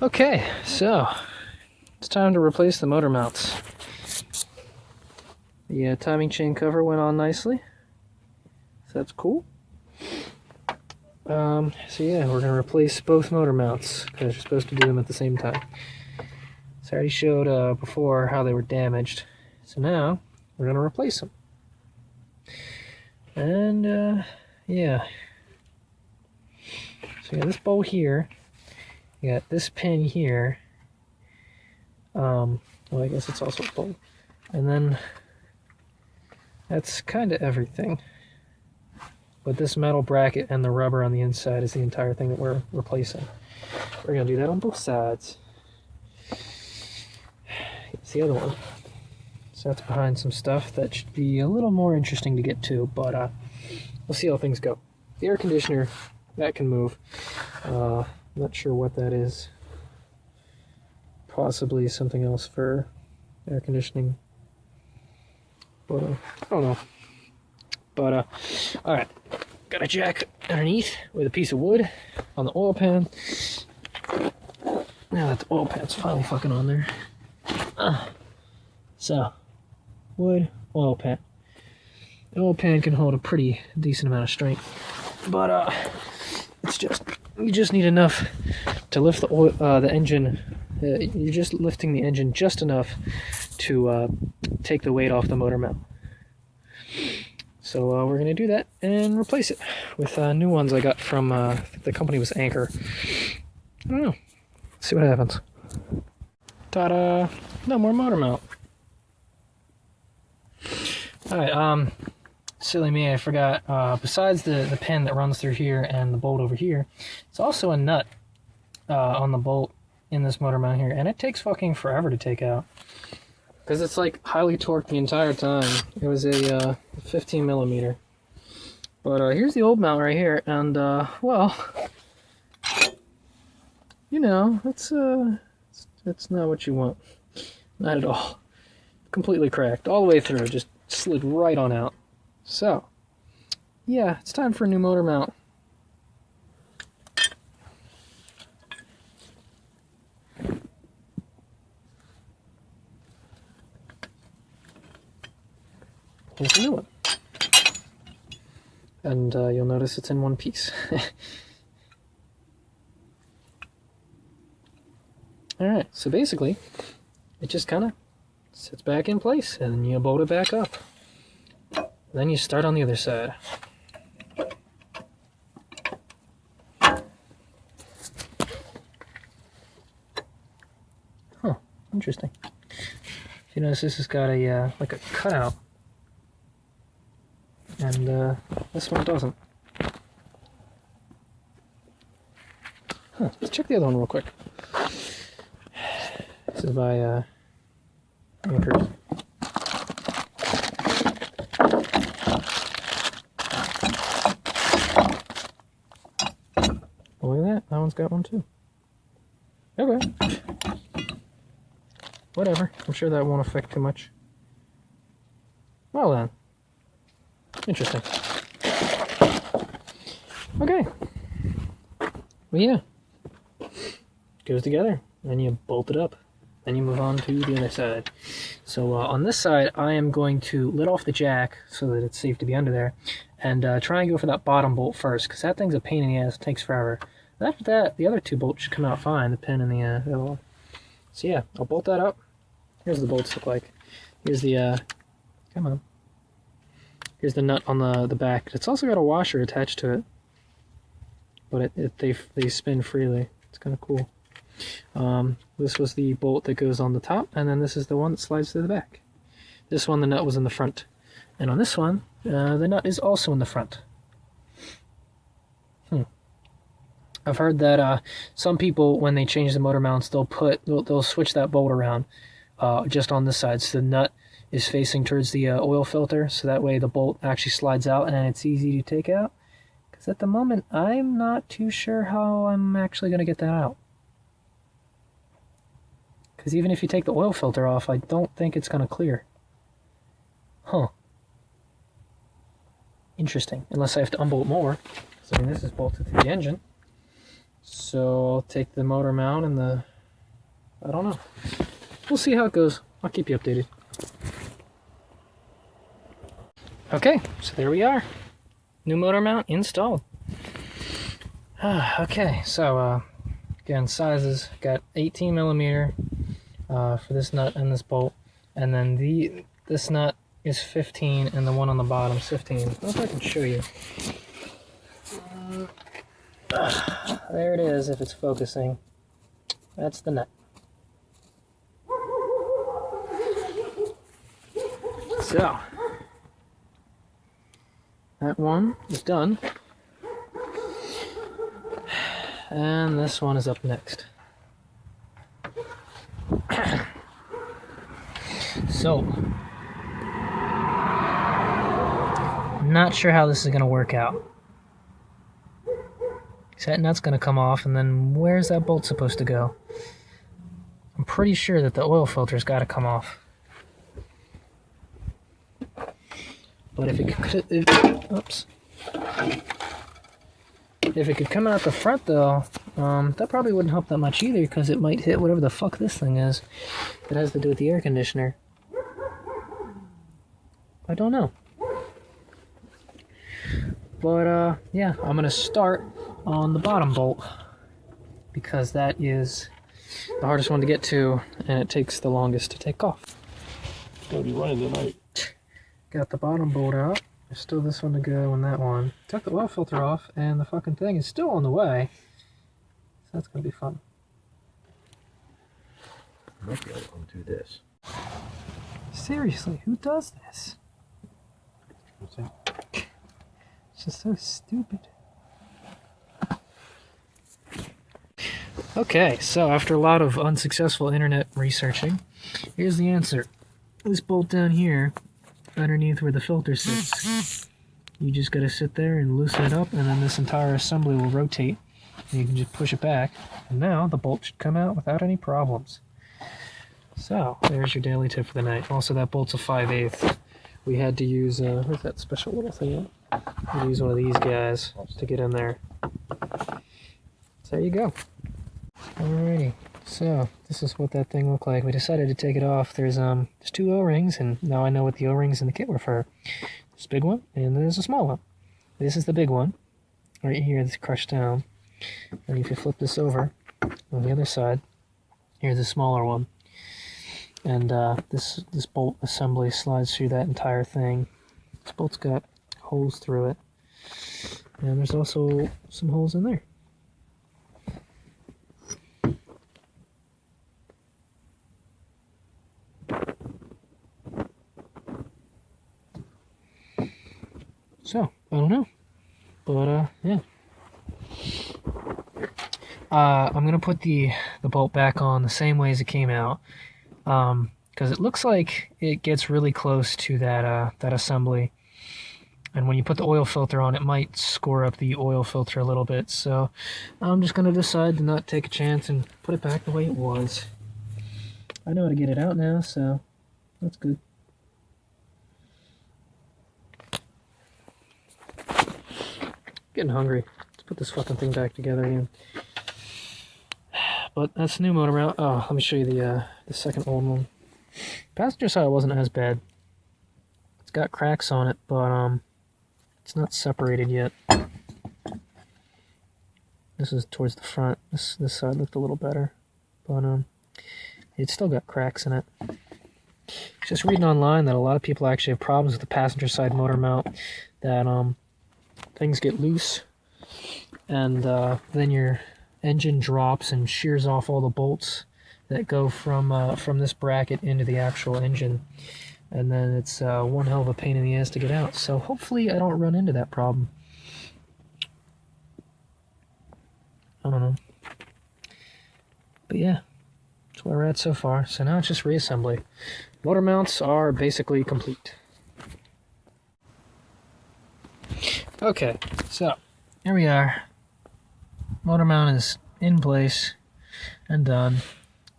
Okay, so it's time to replace the motor mounts. The timing chain cover went on nicely, so that's cool. So yeah, we're going to replace both motor mounts because you're supposed to do them at the same time. So I already showed before how they were damaged, so now we're going to replace them. And yeah, so you got this bolt here, you got this pin here, well, I guess it's also a bolt, and then that's kind of everything. But this metal bracket and the rubber on the inside is the entire thing that we're replacing. We're going to do that on both sides. Here's the other one. So that's behind some stuff that should be a little more interesting to get to, but we'll see how things go. The air conditioner, that can move. Not sure what that is. Possibly something else for air conditioning. But I don't know. But alright. Got a jack underneath with a piece of wood on the oil pan. Now that the oil pan's finally fucking on there. So, wood, oil pan. The oil pan can hold a pretty decent amount of strength. But it's just, you just need enough to lift the oil, the engine. You're just lifting the engine just enough to take the weight off the motor mount. So we're going to do that and replace it with new ones I got from, the company was Anchor. I don't know. Let's see what happens. Ta-da! No more motor mount. Alright, silly me, I forgot. Besides the pin that runs through here and the bolt over here, it's also a nut on the bolt in this motor mount here, and it takes fucking forever to take out. Because it's like highly torqued the entire time. It was a 15 millimeter. But here's the old mount right here, and well, you know, it's not what you want. Not at all. Completely cracked all the way through. Just slid right on out. So, yeah, it's time for a new motor mount. Here's a new one. And you'll notice it's in one piece. Alright, so basically, it just kind of sits back in place, and you bolt it back up. Then you start on the other side. Huh, interesting. If you notice, this has got a, like a cutout. And this one doesn't. Huh, let's check the other one real quick. This is by Anchor. Oh, look at that. That one's got one too. Okay. Whatever. I'm sure that won't affect too much. Well then. Interesting. Okay. Well, yeah. Goes together. Then you bolt it up. Then you move on to the other side. So on this side, I am going to let off the jack so that it's safe to be under there, and try and go for that bottom bolt first, because that thing's a pain in the ass. It takes forever. And after that, the other two bolts should come out fine, the pin and the other one. So yeah, I'll bolt that up. Here's what the bolts look like. Here's the, come on. Here's the nut on the back. It's also got a washer attached to it, but they spin freely. It's kind of cool. This was the bolt that goes on the top, and then this is the one that slides to the back. This one, the nut was in the front, and on this one, the nut is also in the front. I've heard that some people, when they change the motor mounts, they'll switch that bolt around just on this side, so the nut is facing towards the oil filter, so that way the bolt actually slides out and it's easy to take out. Because at the moment, I'm not too sure how I'm actually going to get that out. Because even if you take the oil filter off, I don't think it's going to clear. Huh. Interesting. Unless I have to unbolt more. So I mean, this is bolted to the engine. So I'll take the motor mount and the I don't know. We'll see how it goes. I'll keep you updated. Okay, so there we are. New motor mount installed. Okay, so again, sizes, got 18 millimeter for this nut and this bolt, and then this nut is 15 and the one on the bottom is 15. I don't know if I can show you. There it is, if it's focusing. That's the nut. So, that one is done. And this one is up next. So, I'm not sure how this is going to work out. So that nut's going to come off, and then where's that bolt supposed to go? I'm pretty sure that the oil filter's got to come off. But if it could, if it could come out the front though, that probably wouldn't help that much either, because it might hit whatever the fuck this thing is. It has to do with the air conditioner. I don't know. But yeah, I'm gonna start on the bottom bolt, because that is the hardest one to get to, and it takes the longest to take off. Gonna be running tonight. Got the bottom bolt out. There's still this one to go and that one. Took the oil filter off, and the fucking thing is still on the way. So that's gonna be fun. I might be able to undo this. Seriously, who does this? What's that? It's just so stupid. Okay, so after a lot of unsuccessful internet researching, here's the answer. This bolt down here, underneath where the filter sits, you just gotta sit there and loosen it up, and then this entire assembly will rotate, and you can just push it back, and now the bolt should come out without any problems. So, there's your daily tip for the night. Also, that bolt's a 5/8. We had to use, where's that special little thing? We had to use one of these guys to get in there. So there you go. Alrighty, so this is what that thing looked like. We decided to take it off. There's 2 O-rings, and now I know what the O-rings in the kit were for. There's a big one, and there's a small one. This is the big one, right here, that's crushed down. And if you flip this over, on the other side, here's a smaller one. And this bolt assembly slides through that entire thing. This bolt's got holes through it. And there's also some holes in there. So, I don't know. But, yeah. I'm going to put the bolt back on the same way as it came out. Because it looks like it gets really close to that assembly. And when you put the oil filter on, it might score up the oil filter a little bit. So, I'm just going to decide to not take a chance and put it back the way it was. I know how to get it out now, so that's good. Getting hungry. Let's put this fucking thing back together again. But that's the new motor mount. Oh, let me show you the second old one. Passenger side wasn't as bad. It's got cracks on it, but it's not separated yet. This is towards the front. This side looked a little better, but it's still got cracks in it. Just reading online that a lot of people actually have problems with the passenger side motor mount. That things get loose, and then your engine drops and shears off all the bolts that go from this bracket into the actual engine, and then it's one hell of a pain in the ass to get out. So hopefully I don't run into that problem. I don't know, but yeah, that's where we're at so far. So now it's just reassembly. Motor mounts are basically complete. Okay, so here we are. Motor mount is in place and done.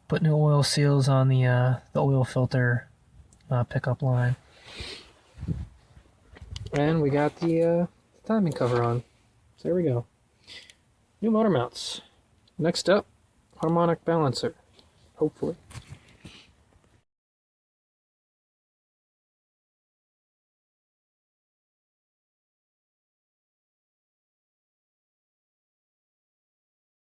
Put new oil seals on the oil filter pickup line, and we got the timing cover on. So there we go. New motor mounts. Next up, harmonic balancer. hopefully.